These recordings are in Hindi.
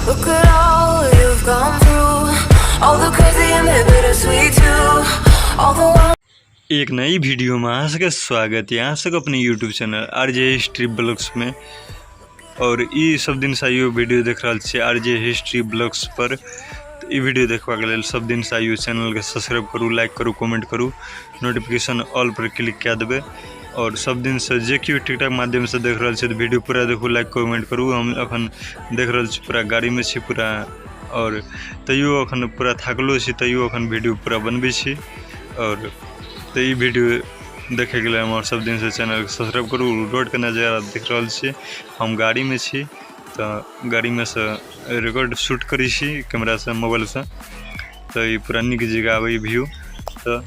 Look at all you've gone through, all the crazy and the bittersweet too, all the one. एक नई वीडियो में अहाँ सबके स्वागत है। अहाँ सबके अपने YouTube channel RJ history blogs में। और ई सब दिन से आइयो वीडियो देख रहा छे RJ हिस्ट्री ब्लॉग्स पर। तो ई वीडियो देखवा के लेल सब दिन से आइयो चैनल के सब्सक्राइब करू, लाइक करू, कमेंट करू, नोटिफिकेशन ऑल पर क्लिक क्या देवे। और सब दिन से जे क्यों टिकटॉक माध्यम से देख रहा छे तो वीडियो पूरा देखू, लाइक कमेंट करू। हम अखन देख रहा छी पूरा गाड़ी में छी पूरा, और तैयो अखन पूरा थाकलो छी, तैयो अखन वीडियो पूरा बनबे छी। और तो ये वीडियो देखे के लिए हमारे सब दिन से चैनल सब्सक्राइब करू। रोड के नज़ारा देख रहा छे, हम गाड़ी में छी तो गाड़ी में से रिकॉर्ड शूट करी छी कैमरा से, मोबाइल से। तो ये पूरा निक जगह आवे व्यू। तो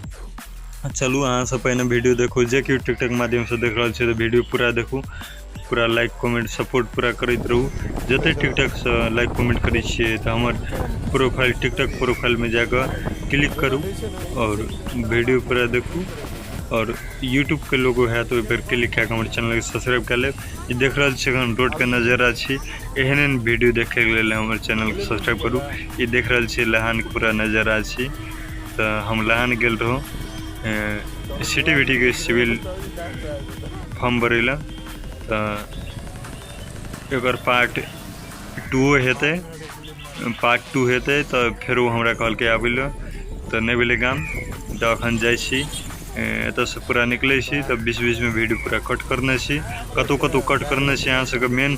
चलू अहाँ सब पहले वीडियो देखो, जे कि टिकटॉक माध्यम से देख रहा छे तो वीडियो पूरा देखू, पूरा लाइक कमेंट सपोर्ट पूरा करते रहू। जते टिकटॉक से लाइक कमेंट करी छे तो हमार प्रोफाइल टिकटॉक प्रोफाइल में जाकर क्लिक करूँ और वीडियो पूरा देखू। और यूट्यूब के लोगो है तो फिर क्लिक क्या हमारे चैनल के सब्सक्राइब कर ले। देख रहा छे रोड के नज़ारा छी, एहन वीडियो देखे के लिए हमारे चैनल के सब्सक्राइब करू। ये देख रहा छे लहान के पूरा नज़ारा छी। तो हम लहान गेल रहो सिटी के सिविल फॉर्म भरेला। तो एक पार्ट 2 हेते, पार्ट 2 हेते तो फिर वो हमरा कहल के आबिल तो नहीं भेले काम। तो अखन जाइ छी एत से पूरा निकले छी तो बीच बीच में वीडियो पूरा कट करने छी, कतौ कतौ कट करने छी। अहाँ सबके मेन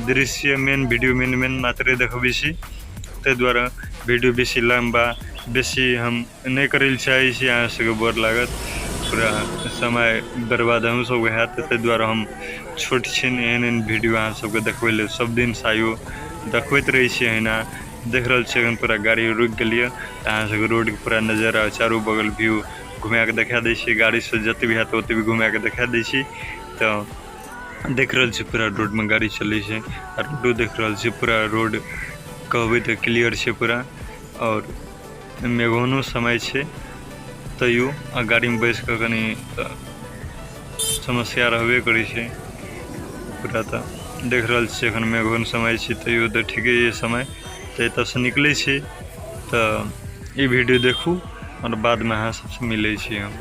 दृश्य मेन वीडियो मेन मात्रे देखबे छी। ते द्वारा वीडियो बेसी लंबा बेसी हम नहीं करे चाहे छी, अहाँ सबके बोर लागत, पूरा समय बर्बाद हम सब हैत। ते द्वारा हम छोट छिन एहन वीडियो अहाँ सबके देखबे ले सब दिन से आइयो देखबैत रही छी। एना देख रहा छे पूरा गाड़ी रुक गलिए, अहाँ सबके रोड के पूरा नज़ारा चारों बगल व्यू घुमा के दिखा दै छी। गाड़ी से जते भी हैत ओते भी घुमा के दिखा दै छी। तो देख रहा छे पूरा रोड में गाड़ी चले छे, और रोड देख रहा छे पूरा रोड कहबे तो क्लियर छे पूरा। और मेघोनो समय छे तैयो आ गाड़ी में बैस के कनी समस्या रहबे करे छे पूरा। तो देख रहा छे एखन मेघोन समय छे तैयो तो ठीके ये समय तो एत से निकले छे। तो ये वीडियो देखू और बाद में अहाँ सबसे मिले छी हम।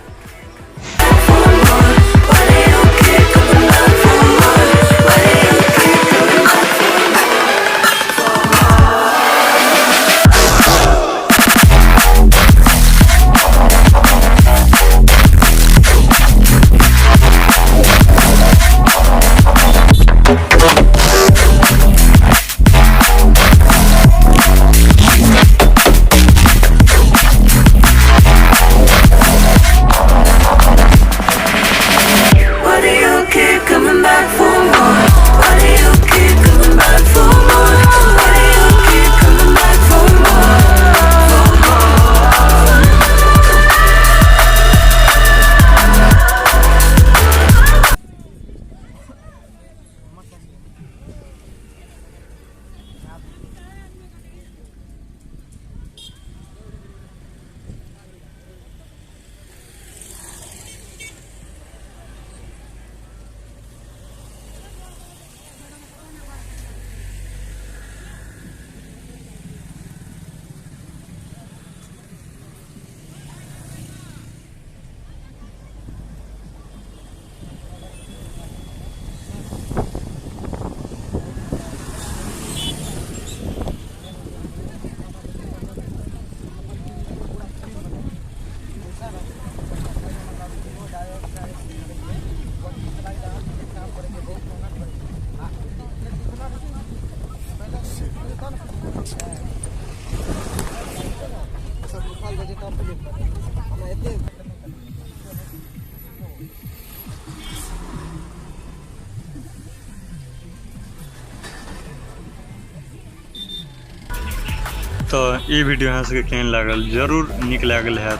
तो ये वीडियो अहाँ सबके केहन लागल जरूर निक लागल है।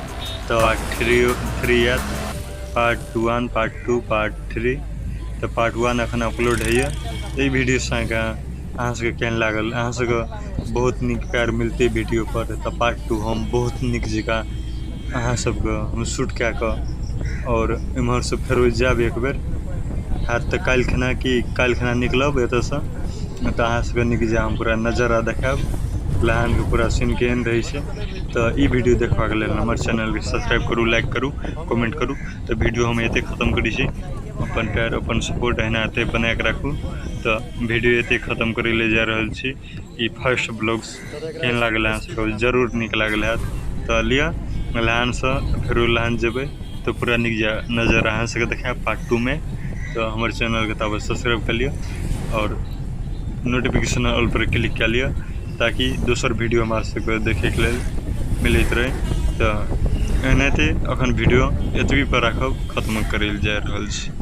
तो थ्री है पार्ट 1 पार्ट 2 पार्ट 3। तो पार्ट 1 अखन अपलोड है। ये वीडियो से अहाँ सबके केहन लागल, अहाँ सबके बहुत निक प्यार मिलते वीडियो पर। तो पार्ट 2 हम बहुत निक जगह अहाँ सबके हम शूट क्या और इम्हर से फेर जाब एक बेर हाथ। तो काल्हि खना निकलब एतसँ तो अहाँ सबके नीक जे हम पूरा नजारा देखाब लहान के पूरा सीन केहन रही है। तो ई वीडियो देखबाक लेल हमर चैनल के सब्सक्राइब करू, लाइक करू, कमेंट करू। तो वीडियो हम एते खत्म करी छी। अपन प्यार अपन सपोर्ट एहना एते बना के राखू। तो वीडियो एते खत्म करे ले जा रहल छी। ई फर्स्ट ब्लॉग्स केहन लागल अहाँ सबके जरूर नीक लागल हैत। तो लिया लहान से फेरो लहान जेबै तो पूरा नीक जे नजर अहाँ सबके देखाब पार्ट 2 में। तो हमारे चैनल के तब सब्सक्राइब कर लिया और नोटिफिकेशन ऑल पर क्लिक कर लिया ताकि दोसर वीडियो हमारे सबके देखे के लेल मिलत रहे। तो एनाहिते अखन वीडियो एतबी पर राखब, खत्म करल जा रहल छै।